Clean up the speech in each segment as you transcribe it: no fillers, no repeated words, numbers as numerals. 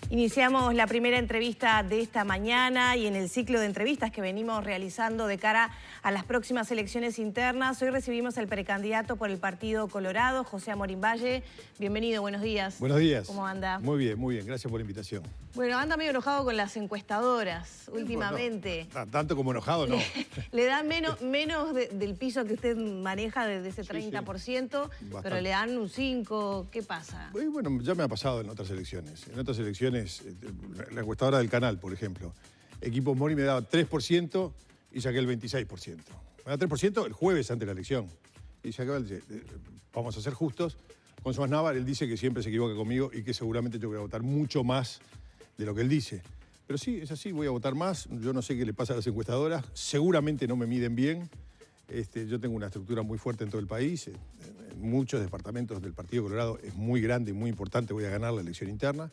Iniciamos la primera entrevista de esta mañana y en el ciclo de entrevistas que venimos realizando de cara a las próximas elecciones internas. Hoy recibimos al precandidato por el Partido Colorado, José Amorín Valle. Bienvenido, buenos días. Buenos días. ¿Cómo anda? Muy bien, gracias por la invitación. Bueno, anda medio enojado con las encuestadoras últimamente. No, tanto como enojado, no. Le dan menos del piso que usted maneja, de ese 30%, sí. Pero le dan un 5%. ¿Qué pasa? Bueno, ya me ha pasado en otras elecciones. En otras elecciones, la encuestadora del canal, por ejemplo, Equipo Mori me daba 3% y saqué el 26%. Me da 3% el jueves antes de la elección. Y sacaba vamos a ser justos, con Tomás Navar, él dice que siempre se equivoca conmigo y que seguramente yo voy a votar mucho más de lo que él dice. Pero sí, es así, voy a votar más. Yo no sé qué le pasa a las encuestadoras. Seguramente no me miden bien. Yo tengo una estructura muy fuerte en todo el país. En muchos departamentos del Partido Colorado es muy grande y muy importante. Voy a ganar la elección interna.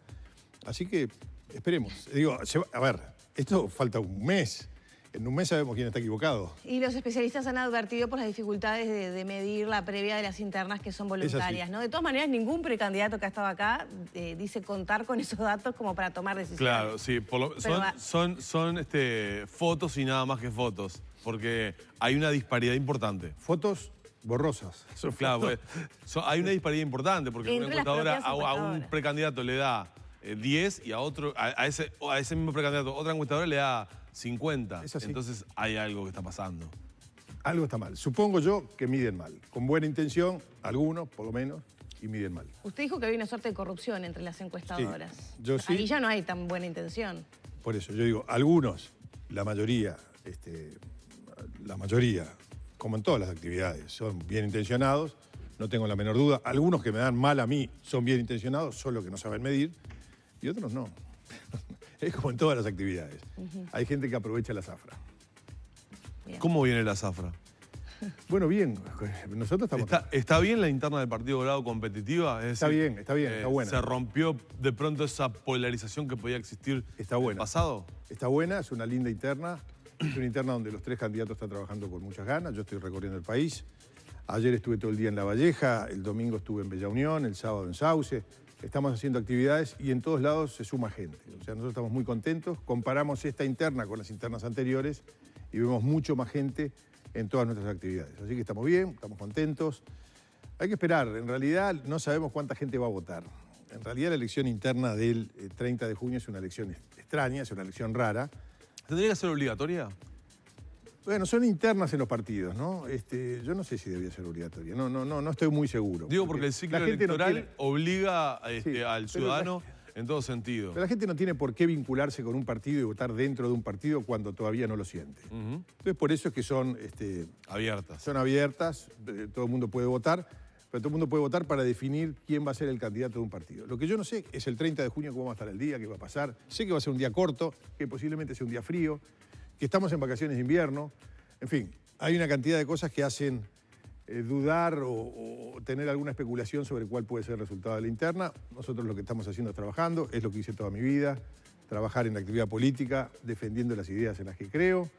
Así que esperemos. Digo, a ver, esto falta un mes. En un mes sabemos quién está equivocado. Y los especialistas han advertido por las dificultades de medir la previa de las internas que son voluntarias, ¿no? De todas maneras, ningún precandidato que ha estado acá dice contar con esos datos como para tomar decisiones. Claro, sí. Son fotos y nada más que fotos, porque hay una disparidad importante. Fotos borrosas. Claro, pues, hay una disparidad importante, porque una encuestadora a un precandidato le da 10 y a otro, a ese mismo precandidato, otra encuestadora le da 50. Entonces hay algo que está pasando. Algo está mal. Supongo yo que miden mal. Con buena intención, algunos, por lo menos, y miden mal. Usted dijo que había una suerte de corrupción entre las encuestadoras. Sí, yo sí. Ahí ya no hay tan buena intención. Por eso, yo digo, algunos, la mayoría, como en todas las actividades, son bien intencionados, no tengo la menor duda. Algunos que me dan mal a mí son bien intencionados, solo que no saben medir, y otros no. Es como en todas las actividades. Hay gente que aprovecha la zafra. Bien. ¿Cómo viene la zafra? Bueno, bien. Nosotros estamos... ¿Está bien la interna del Partido Colorado competitiva? Es decir, está bien, está buena. ¿Se rompió de pronto esa polarización que podía existir en el pasado? Está buena, es una linda interna. Es una interna donde los tres candidatos están trabajando con muchas ganas. Yo estoy recorriendo el país. Ayer estuve todo el día en La Valleja, el domingo estuve en Bella Unión, el sábado en Sauce. Estamos haciendo actividades y en todos lados se suma gente. O sea, nosotros estamos muy contentos. Comparamos esta interna con las internas anteriores y vemos mucho más gente en todas nuestras actividades. Así que estamos bien, estamos contentos. Hay que esperar. En realidad no sabemos cuánta gente va a votar. En realidad la elección interna del 30 de junio es una elección extraña, es una elección rara. ¿Tendría que ser obligatoria? Bueno, son internas en los partidos, ¿no? Yo no sé si debía ser obligatoria. No estoy muy seguro. Digo porque el ciclo electoral obliga al ciudadano en todo sentido. Pero la gente no tiene por qué vincularse con un partido y votar dentro de un partido cuando todavía no lo siente. Entonces, por eso es que son... abiertas. Son abiertas, todo el mundo puede votar, pero todo el mundo puede votar para definir quién va a ser el candidato de un partido. Lo que yo no sé es el 30 de junio cómo va a estar el día, qué va a pasar. Sé que va a ser un día corto, que posiblemente sea un día frío, que estamos en vacaciones de invierno. En fin, hay una cantidad de cosas que hacen dudar o tener alguna especulación sobre cuál puede ser el resultado de la interna. Nosotros lo que estamos haciendo es trabajando, es lo que hice toda mi vida, trabajar en la actividad política, defendiendo las ideas en las que creo.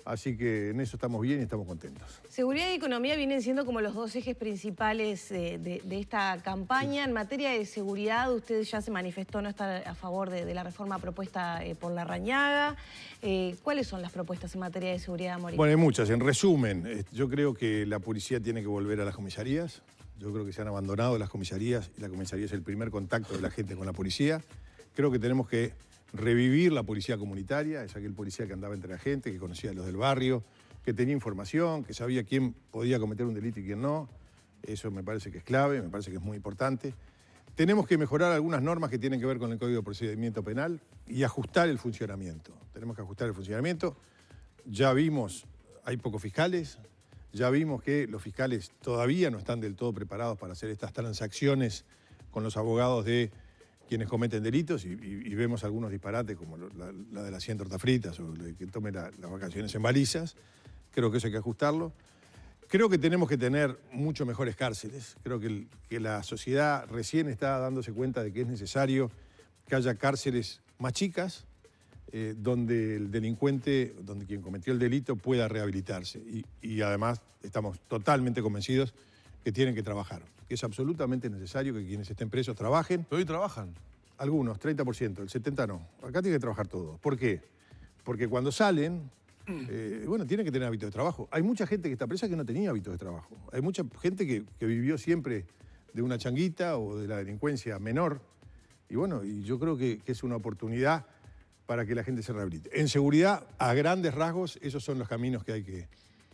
Así que en eso estamos bien y estamos contentos. Seguridad y economía vienen siendo como los dos ejes principales de esta campaña. Sí. En materia de seguridad, usted ya se manifestó no estar a favor de la reforma propuesta por Larrañaga. ¿Cuáles son las propuestas en materia de seguridad, Amorín? Bueno, hay muchas. En resumen, yo creo que la policía tiene que volver a las comisarías. Yo creo que se han abandonado las comisarías y la comisaría es el primer contacto de la gente con la policía. Creo que tenemos que revivir la policía comunitaria, es aquel policía que andaba entre la gente, que conocía a los del barrio, que tenía información, que sabía quién podía cometer un delito y quién no. Eso me parece que es clave, me parece que es muy importante. Tenemos que mejorar algunas normas que tienen que ver con el Código de Procedimiento Penal y ajustar el funcionamiento. Tenemos que ajustar el funcionamiento. Ya vimos, hay pocos fiscales, ya vimos que los fiscales todavía no están del todo preparados para hacer estas transacciones con los abogados de quienes cometen delitos y vemos algunos disparates como la de las 100 tortas fritas o de que tome las vacaciones en balizas. Creo que eso hay que ajustarlo. Creo que tenemos que tener mucho mejores cárceles. Creo que la sociedad recién está dándose cuenta de que es necesario que haya cárceles más chicas, donde el delincuente, donde quien cometió el delito pueda rehabilitarse. Y además estamos totalmente convencidos que tienen que trabajar, que es absolutamente necesario que quienes estén presos trabajen. Pero hoy trabajan. algunos, 30%, el 70% no. Acá tiene que trabajar todo. ¿Por qué? Porque cuando salen, bueno, tienen que tener hábitos de trabajo. Hay mucha gente que está presa que no tenía hábitos de trabajo. Hay mucha gente que vivió siempre de una changuita o de la delincuencia menor. Y bueno, y yo creo que es una oportunidad para que la gente se rehabilite. En seguridad, a grandes rasgos, esos son los caminos que hay que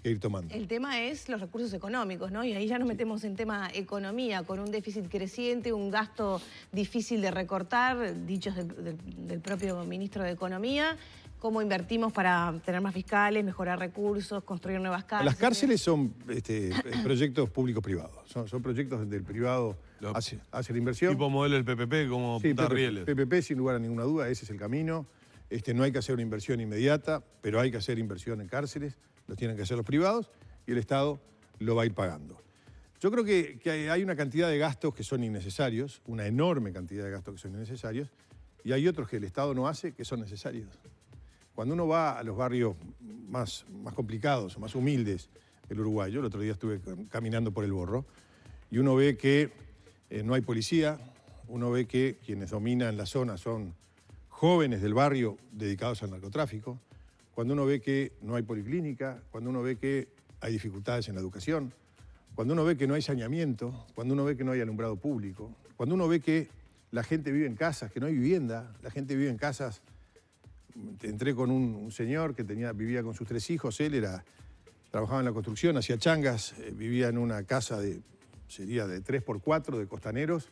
ir tomando. El tema es los recursos económicos, ¿no? Y ahí ya nos metemos en tema economía, con un déficit creciente, un gasto difícil de recortar, dichos del propio ministro de Economía. ¿Cómo invertimos para tener más fiscales, mejorar recursos, construir nuevas cárceles? Las cárceles son proyectos público-privados. Son proyectos donde el privado hace la inversión. Tipo modelo del PPP, como Punta Rieles. PPP, sin lugar a ninguna duda, ese es el camino. No hay que hacer una inversión inmediata, pero hay que hacer inversión en cárceles. Los tienen que hacer los privados y el Estado lo va a ir pagando. Yo creo que hay una cantidad de gastos que son innecesarios, una enorme cantidad de gastos que son innecesarios, y hay otros que el Estado no hace que son necesarios. Cuando uno va a los barrios más complicados o más humildes del Uruguay, yo el otro día estuve caminando por el Borro, y uno ve que no hay policía, uno ve que quienes dominan la zona son jóvenes del barrio dedicados al narcotráfico, cuando uno ve que no hay policlínica, cuando uno ve que hay dificultades en la educación, cuando uno ve que no hay saneamiento, cuando uno ve que no hay alumbrado público, cuando uno ve que la gente vive en casas, que no hay vivienda, la gente vive en casas. Entré con un señor que vivía con sus 3 hijos, trabajaba en la construcción, hacía changas, vivía en una casa sería de 3x4 de costaneros,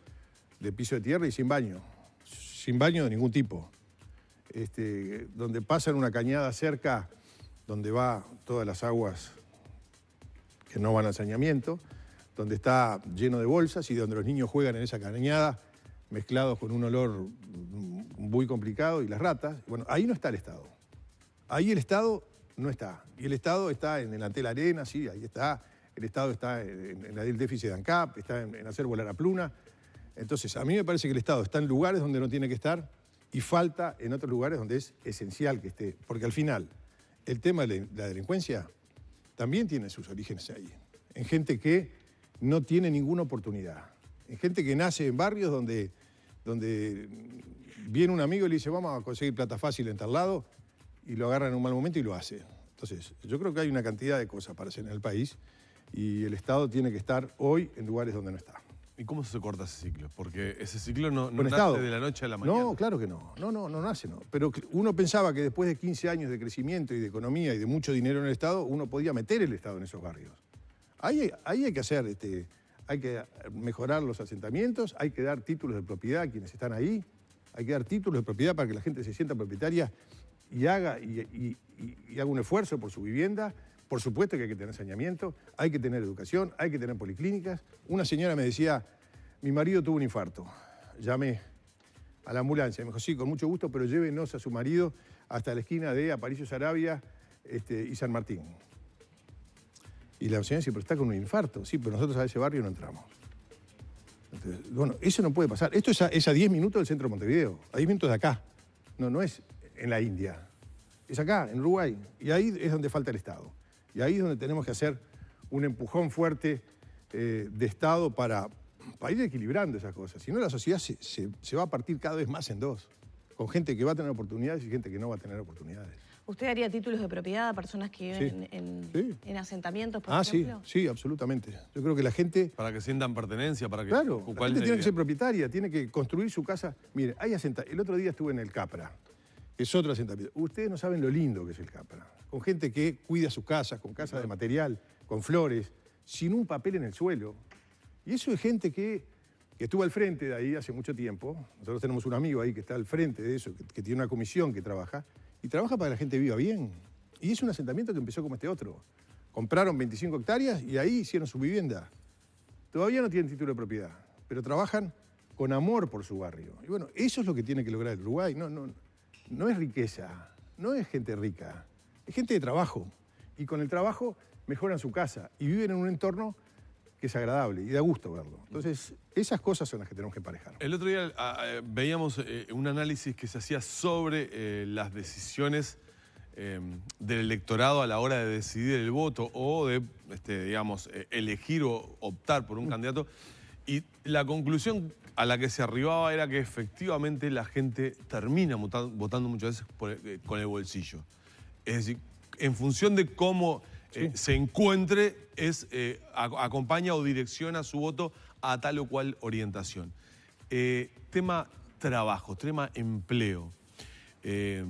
de piso de tierra y sin baño de ningún tipo. Donde pasan una cañada cerca, donde va todas las aguas que no van al saneamiento, donde está lleno de bolsas y donde los niños juegan en esa cañada, mezclados con un olor muy complicado y las ratas. Bueno, ahí no está el Estado. Ahí el Estado no está. Y el Estado está en el Antel Arena, sí, ahí está. El Estado está en el déficit de ANCAP, está en hacer volar a Pluna. Entonces, a mí me parece que el Estado está en lugares donde no tiene que estar y falta en otros lugares donde es esencial que esté. Porque al final, el tema de la delincuencia también tiene sus orígenes ahí. En gente que no tiene ninguna oportunidad. En gente que nace en barrios donde viene un amigo y le dice vamos a conseguir plata fácil en tal lado y lo agarra en un mal momento y lo hace. Entonces, yo creo que hay una cantidad de cosas para hacer en el país y el Estado tiene que estar hoy en lugares donde no está. ¿Y cómo se corta ese ciclo? Porque ese ciclo no nace de la noche a la mañana. No, claro que no. No nace, no. Pero uno pensaba que después de 15 años de crecimiento y de economía y de mucho dinero en el Estado, uno podía meter el Estado en esos barrios. Ahí hay que hacer, hay que mejorar los asentamientos, hay que dar títulos de propiedad a quienes están ahí, hay que dar títulos de propiedad para que la gente se sienta propietaria y haga un esfuerzo por su vivienda. Por supuesto que hay que tener saneamiento, hay que tener educación, hay que tener policlínicas. Una señora me decía, mi marido tuvo un infarto. Llamé a la ambulancia, me dijo, sí, con mucho gusto, pero llévenos a su marido hasta la esquina de Aparicio Saravia y San Martín. Y la señora dice, pero está con un infarto. Sí, pero nosotros a ese barrio no entramos. Entonces, bueno, eso no puede pasar. Esto es a 10 minutos del centro de Montevideo, a 10 minutos de acá. No es en la India, es acá, en Uruguay. Y ahí es donde falta el Estado. Y ahí es donde tenemos que hacer un empujón fuerte de Estado para ir equilibrando esas cosas. Si no, la sociedad se va a partir cada vez más en dos, con gente que va a tener oportunidades y gente que no va a tener oportunidades. ¿Usted haría títulos de propiedad a personas que viven en asentamientos, por ejemplo? Sí, absolutamente. Yo creo que la gente... Para que sientan pertenencia, para que... Claro, la gente tiene que ser propietaria, tiene que construir su casa. Mire, el otro día estuve en el Capra, que es otro asentamiento. Ustedes no saben lo lindo que es el Capra. Con gente que cuida sus casas, con casas de material, con flores, sin un papel en el suelo. Y eso es gente que estuvo al frente de ahí hace mucho tiempo. Nosotros tenemos un amigo ahí que está al frente de eso, que tiene una comisión que trabaja, y trabaja para que la gente viva bien. Y es un asentamiento que empezó como este otro. Compraron 25 hectáreas y ahí hicieron su vivienda. Todavía no tienen título de propiedad, pero trabajan con amor por su barrio. Y bueno, eso es lo que tiene que lograr el Uruguay. No es riqueza, no es gente rica, es gente de trabajo. Y con el trabajo mejoran su casa y viven en un entorno que es agradable y da gusto verlo. Entonces, esas cosas son las que tenemos que emparejar. El otro día veíamos un análisis que se hacía sobre las decisiones del electorado a la hora de decidir el voto o de, digamos, elegir o optar por un candidato. Y la conclusión a la que se arribaba era que efectivamente la gente termina votando muchas veces con el bolsillo. Es decir, en función de cómo se encuentre, acompaña o direcciona su voto a tal o cual orientación. Tema trabajo, tema empleo. Ese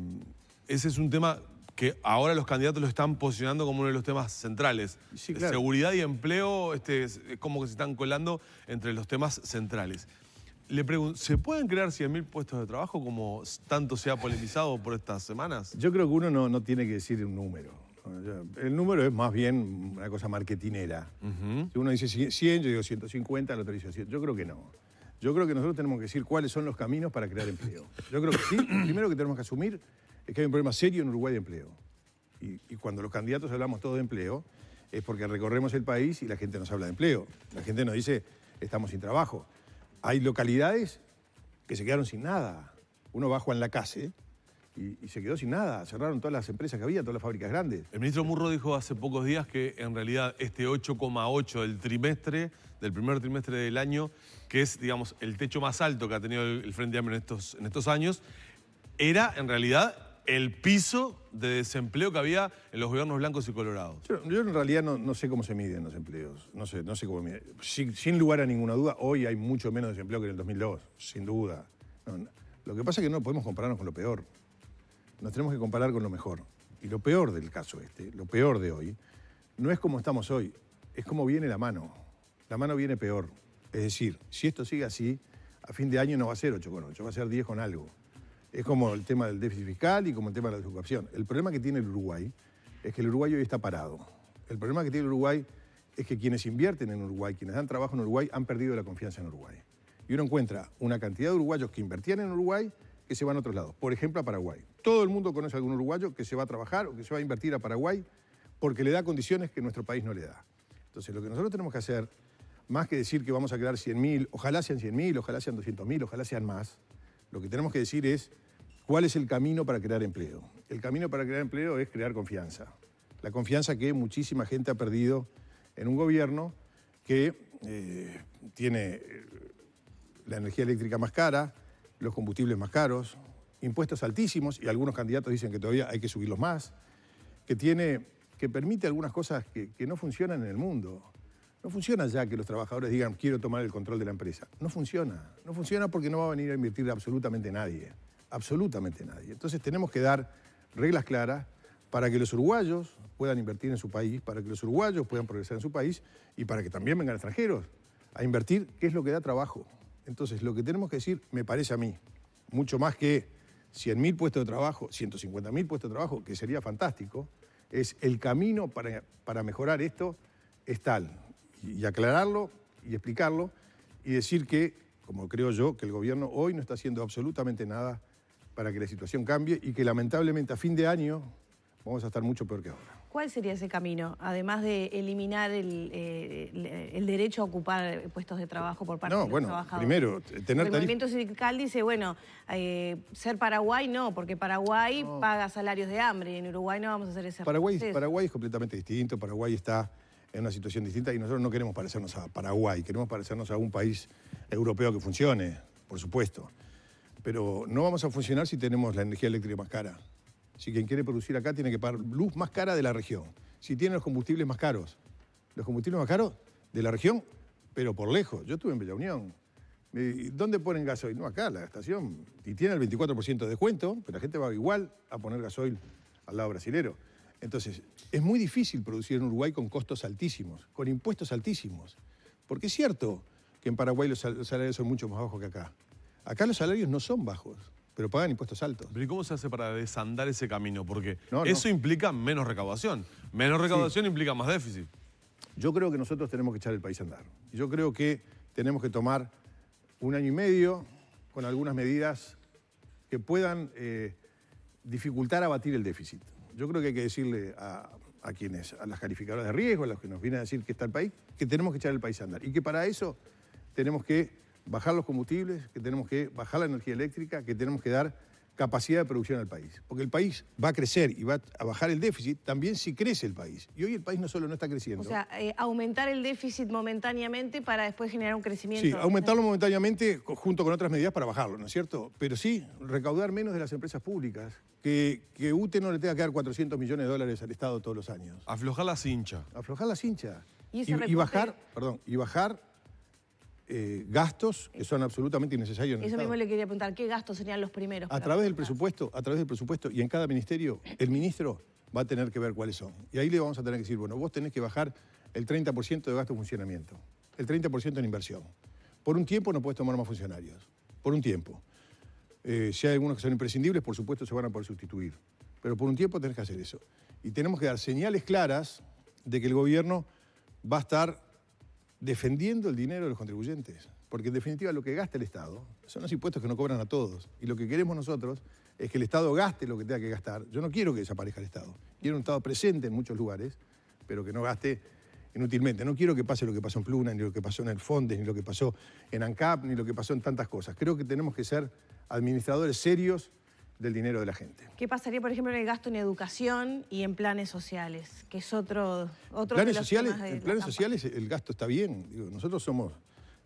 es un tema que ahora los candidatos lo están posicionando como uno de los temas centrales. Sí, claro. Seguridad y empleo es como que se están colando entre los temas centrales. Le pregunto, ¿se pueden crear 100.000 puestos de trabajo como tanto se ha polemizado por estas semanas? Yo creo que uno no tiene que decir un número. El número es más bien una cosa marketinera. Si uno dice 100, yo digo 150, el otro dice 100. Yo creo que no. Yo creo que nosotros tenemos que decir cuáles son los caminos para crear empleo. Yo creo que sí, lo primero que tenemos que asumir es que hay un problema serio en Uruguay de empleo. Y cuando los candidatos hablamos todos de empleo, es porque recorremos el país y la gente nos habla de empleo. La gente nos dice, estamos sin trabajo. Hay localidades que se quedaron sin nada. Uno va a Juan Lacase y se quedó sin nada. Cerraron todas las empresas que había, todas las fábricas grandes. El ministro Murro dijo hace pocos días que en realidad este 8,8 del primer trimestre del año, que es, digamos, el techo más alto que ha tenido el Frente Amplio en estos años, era en realidad el piso de desempleo que había en los gobiernos blancos y colorados. Yo en realidad no sé cómo se miden los empleos. No sé cómo miden. Sin lugar a ninguna duda, hoy hay mucho menos desempleo que en el 2002, sin duda. Lo que pasa es que no podemos compararnos con lo peor. Nos tenemos que comparar con lo mejor. Y lo peor del caso lo peor de hoy, no es como estamos hoy, es como viene la mano. La mano viene peor. Es decir, si esto sigue así, a fin de año no va a ser 8,8, va a ser 10 con algo. Es como el tema del déficit fiscal y como el tema de la desocupación. El problema que tiene el Uruguay es que el Uruguay hoy está parado. El problema que tiene el Uruguay es que quienes invierten en Uruguay, quienes dan trabajo en Uruguay, han perdido la confianza en Uruguay. Y uno encuentra una cantidad de uruguayos que invertían en Uruguay que se van a otros lados. Por ejemplo, a Paraguay. Todo el mundo conoce a algún uruguayo que se va a trabajar o que se va a invertir a Paraguay porque le da condiciones que nuestro país no le da. Entonces, lo que nosotros tenemos que hacer, más que decir que vamos a crear 100.000, ojalá sean 100.000, ojalá sean 200.000, ojalá sean más, lo que tenemos que decir es cuál es el camino para crear empleo. El camino para crear empleo es crear confianza. La confianza que muchísima gente ha perdido en un gobierno que tiene la energía eléctrica más cara, los combustibles más caros, impuestos altísimos, y algunos candidatos dicen que todavía hay que subirlos más, que permite algunas cosas que no funcionan en el mundo. No funciona ya que los trabajadores digan, quiero tomar el control de la empresa. No funciona. No funciona porque no va a venir a invertir absolutamente nadie. Absolutamente nadie. Entonces tenemos que dar reglas claras para que los uruguayos puedan invertir en su país, para que los uruguayos puedan progresar en su país y para que también vengan extranjeros a invertir, que es lo que da trabajo. Entonces, lo que tenemos que decir, me parece a mí, mucho más que 100.000 puestos de trabajo, 150.000 puestos de trabajo, que sería fantástico, es el camino para mejorar esto es tal. Y aclararlo y explicarlo y decir que, como creo yo, que el gobierno hoy no está haciendo absolutamente nada para que la situación cambie y que lamentablemente a fin de año vamos a estar mucho peor que ahora. ¿Cuál sería ese camino, además de eliminar el derecho a ocupar puestos de trabajo por parte de los trabajadores? Primero, tener el movimiento sindical dice, bueno, ser Paraguay no, porque Paraguay paga salarios de hambre y en Uruguay no vamos a hacer ese proceso. Paraguay es completamente distinto, Paraguay está en una situación distinta y nosotros no queremos parecernos a Paraguay, queremos parecernos a un país europeo que funcione, por supuesto. Pero no vamos a funcionar si tenemos la energía eléctrica más cara. Si quien quiere producir acá tiene que pagar luz más cara de la región. Si tiene los combustibles más caros de la región, pero por lejos. Yo estuve en Bella Unión. ¿Dónde ponen gasoil? No, acá, la estación. Y tiene el 24% de descuento, pero la gente va igual a poner gasoil al lado brasilero. Entonces, es muy difícil producir en Uruguay con costos altísimos, con impuestos altísimos. Porque es cierto que en Paraguay los salarios son mucho más bajos que acá. Acá los salarios no son bajos, pero pagan impuestos altos. Pero ¿y cómo se hace para desandar ese camino? Porque eso implica menos recaudación. Menos recaudación implica más déficit. Yo creo que nosotros tenemos que echar el país a andar. Yo creo que tenemos que tomar 1 año y medio con algunas medidas que puedan dificultar abatir el déficit. Yo creo que hay que decirle a las calificadoras de riesgo, a los que nos vienen a decir que está el país, que tenemos que echar el país a andar. Y que para eso tenemos que bajar los combustibles, que tenemos que bajar la energía eléctrica, que tenemos que dar capacidad de producción al país. Porque el país va a crecer y va a bajar el déficit también si crece el país. Y hoy el país no solo no está creciendo. O sea, aumentar el déficit momentáneamente para después generar un crecimiento. Sí, aumentarlo momentáneamente junto con otras medidas para bajarlo, ¿no es cierto? Pero sí, recaudar menos de las empresas públicas. Que UTE no le tenga que dar 400 millones de dólares al Estado todos los años. Aflojar la cincha. Aflojar la cincha. Y bajar gastos que son absolutamente innecesarios en el Eso Estado. mismo le quería preguntar, ¿qué gastos serían los primeros? A través del presupuesto, y en cada ministerio, el ministro va a tener que ver cuáles son. Y ahí le vamos a tener que decir, bueno, vos tenés que bajar el 30% de gasto de funcionamiento, el 30% en inversión. Por un tiempo no podés tomar más funcionarios, por un tiempo. Si hay algunos que son imprescindibles, por supuesto se van a poder sustituir. Pero por un tiempo tenés que hacer eso. Y tenemos que dar señales claras de que el gobierno va a estar defendiendo el dinero de los contribuyentes. Porque en definitiva lo que gasta el Estado son los impuestos que no cobran a todos. Y lo que queremos nosotros es que el Estado gaste lo que tenga que gastar. Yo no quiero que desaparezca el Estado. Quiero un Estado presente en muchos lugares, pero que no gaste inútilmente. No quiero que pase lo que pasó en Pluna, ni lo que pasó en el Fondes, ni lo que pasó en ANCAP, ni lo que pasó en tantas cosas. Creo que tenemos que ser administradores serios del dinero de la gente. ¿Qué pasaría, por ejemplo, en el gasto en educación y en planes sociales? Que es otro planes sociales, en planes sociales el gasto está bien. Digo, nosotros somos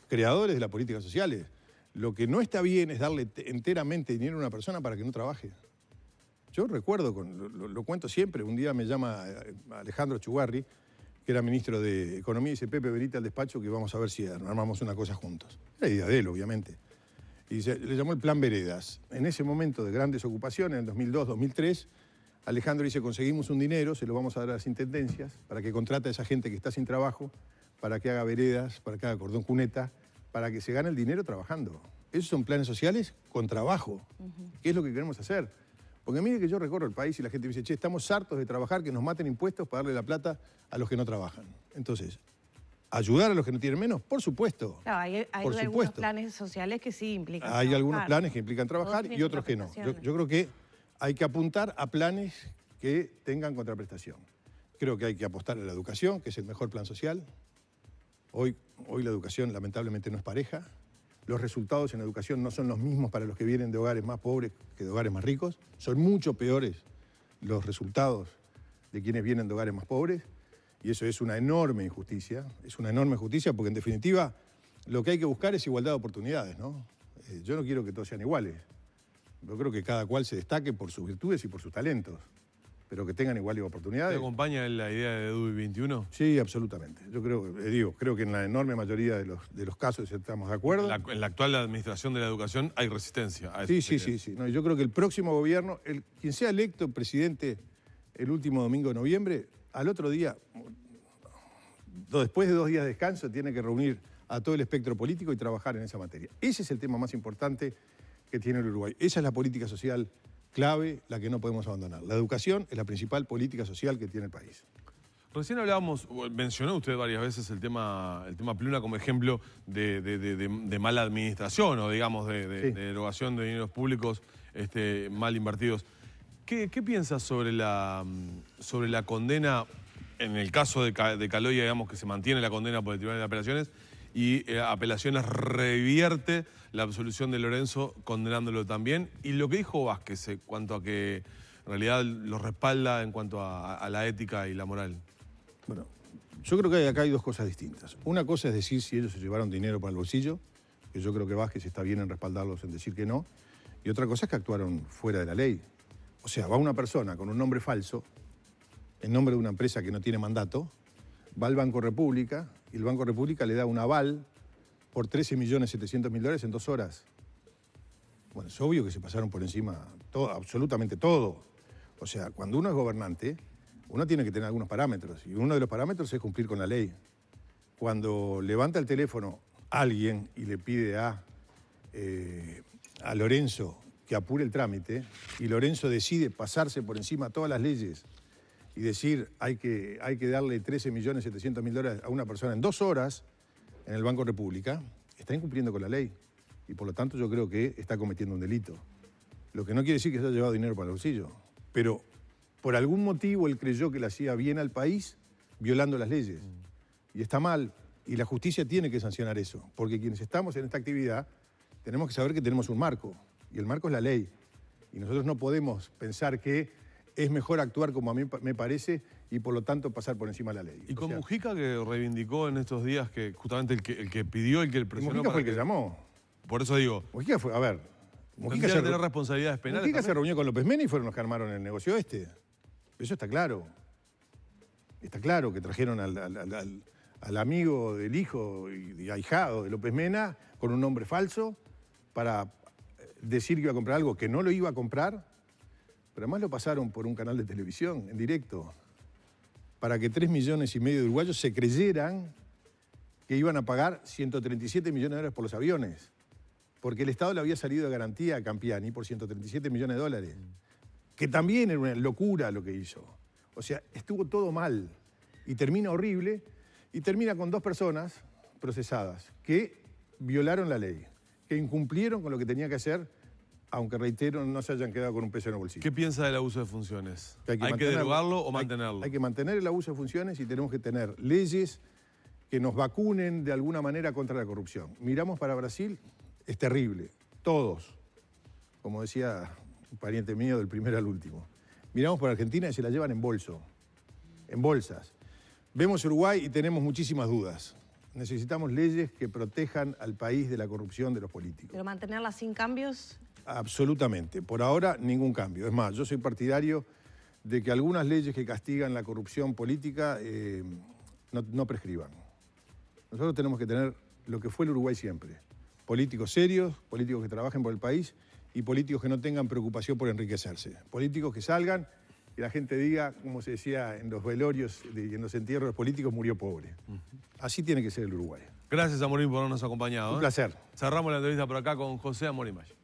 creadores de las políticas sociales. Lo que no está bien es darle enteramente dinero a una persona para que no trabaje. Yo recuerdo, lo cuento siempre, un día me llama Alejandro Chugarri, que era ministro de Economía, y dice, Pepe, venite al despacho que vamos a ver si armamos una cosa juntos. Era idea de él, obviamente. Y le llamó el Plan Veredas. En ese momento de grandes ocupaciones, en 2002, 2003, Alejandro dice, conseguimos un dinero, se lo vamos a dar a las intendencias para que contrate a esa gente que está sin trabajo, para que haga veredas, para que haga cordón cuneta, para que se gane el dinero trabajando. Esos son planes sociales con trabajo. ¿Qué es lo que queremos hacer? Porque mire que yo recorro el país y la gente me dice, che, estamos hartos de trabajar, que nos maten impuestos para darle la plata a los que no trabajan. Entonces, ¿ayudar a los que no tienen menos? Por supuesto. Claro, hay algunos planes sociales que sí implican trabajar. Hay algunos planes que implican trabajar y otros que no. Yo creo que hay que apuntar a planes que tengan contraprestación. Creo que hay que apostar a la educación, que es el mejor plan social. Hoy la educación lamentablemente no es pareja. Los resultados en educación no son los mismos para los que vienen de hogares más pobres que de hogares más ricos. Son mucho peores los resultados de quienes vienen de hogares más pobres. Y eso es una enorme injusticia. Es una enorme injusticia porque, en definitiva, lo que hay que buscar es igualdad de oportunidades, ¿no? Yo no quiero que todos sean iguales. Yo creo que cada cual se destaque por sus virtudes y por sus talentos, pero que tengan iguales oportunidades. ¿Te acompaña la idea de DUI 21? Sí, absolutamente. Yo creo que en la enorme mayoría de los casos estamos de acuerdo. En la actual administración de la educación hay resistencia a eso. Sí. No, yo creo que el próximo gobierno, quien sea electo presidente el último domingo de noviembre, al otro día, después de 2 días de descanso, tiene que reunir a todo el espectro político y trabajar en esa materia. Ese es el tema más importante que tiene el Uruguay. Esa es la política social clave, la que no podemos abandonar. La educación es la principal política social que tiene el país. Recién mencionó usted varias veces el tema Pluna como ejemplo de mala administración o, digamos, de erogación de dineros públicos mal invertidos. ¿Qué piensas sobre la condena, en el caso de Caloya, digamos, que se mantiene la condena por el Tribunal de Apelaciones y Apelaciones revierte la absolución de Lorenzo condenándolo también? Y lo que dijo Vázquez en cuanto a que en realidad lo respalda en cuanto a la ética y la moral. Bueno, yo creo que acá hay 2 cosas distintas. Una cosa es decir si ellos se llevaron dinero para el bolsillo, que yo creo que Vázquez está bien en respaldarlos, en decir que no. Y otra cosa es que actuaron fuera de la ley. O sea, va una persona con un nombre falso, en nombre de una empresa que no tiene mandato, va al Banco República y el Banco República le da un aval por $13.700.000 en 2 horas. Bueno, es obvio que se pasaron por encima todo, absolutamente todo. O sea, cuando uno es gobernante, uno tiene que tener algunos parámetros y uno de los parámetros es cumplir con la ley. Cuando levanta el teléfono alguien y le pide a Lorenzo que apure el trámite y Lorenzo decide pasarse por encima de todas las leyes y decir hay que darle $13.700.000 a una persona en 2 horas en el Banco República, está incumpliendo con la ley y por lo tanto yo creo que está cometiendo un delito. Lo que no quiere decir que se haya llevado dinero para el bolsillo, pero por algún motivo él creyó que le hacía bien al país violando las leyes. Y está mal, y la justicia tiene que sancionar eso, porque quienes estamos en esta actividad tenemos que saber que tenemos un marco, y el marco es la ley. Y nosotros no podemos pensar que es mejor actuar como a mí me parece y por lo tanto pasar por encima de la ley. Y con Mujica, que reivindicó en estos días que justamente el que pidió, el que presionó... Mujica fue el que llamó. Por eso digo... Mujica fue, a ver... Mujica se tener responsabilidades penales. Mujica se reunió con López Mena y fueron los que armaron el negocio este. Eso está claro. Está claro que trajeron al amigo del hijo y ahijado de López Mena con un nombre falso para decir que iba a comprar algo que no lo iba a comprar, pero además lo pasaron por un canal de televisión en directo para que 3,5 millones de uruguayos se creyeran que iban a pagar 137 millones de dólares por los aviones, porque el Estado le había salido de garantía a Campiani por 137 millones de dólares, que también era una locura lo que hizo. O sea, estuvo todo mal y termina horrible y termina con 2 personas procesadas que violaron la ley, que incumplieron con lo que tenía que hacer, aunque reitero, no se hayan quedado con un peso en el bolsillo. ¿Qué piensa del abuso de funciones? ¿Hay que derogarlo o mantenerlo? Hay que mantener el abuso de funciones y tenemos que tener leyes que nos vacunen de alguna manera contra la corrupción. Miramos para Brasil, es terrible, todos, como decía un pariente mío del primero al último. Miramos para Argentina y se la llevan en bolso, en bolsas. Vemos Uruguay y tenemos muchísimas dudas. Necesitamos leyes que protejan al país de la corrupción de los políticos. ¿Pero mantenerla sin cambios? Absolutamente. Por ahora, ningún cambio. Es más, yo soy partidario de que algunas leyes que castigan la corrupción política no prescriban. Nosotros tenemos que tener lo que fue el Uruguay siempre. Políticos serios, políticos que trabajen por el país y políticos que no tengan preocupación por enriquecerse. Políticos que salgan y la gente diga, como se decía en los velorios y en los entierros de los políticos, murió pobre. Así tiene que ser el Uruguay. Gracias, Amorim, por habernos acompañado. Un placer. Cerramos la entrevista por acá con José Amorim Valle.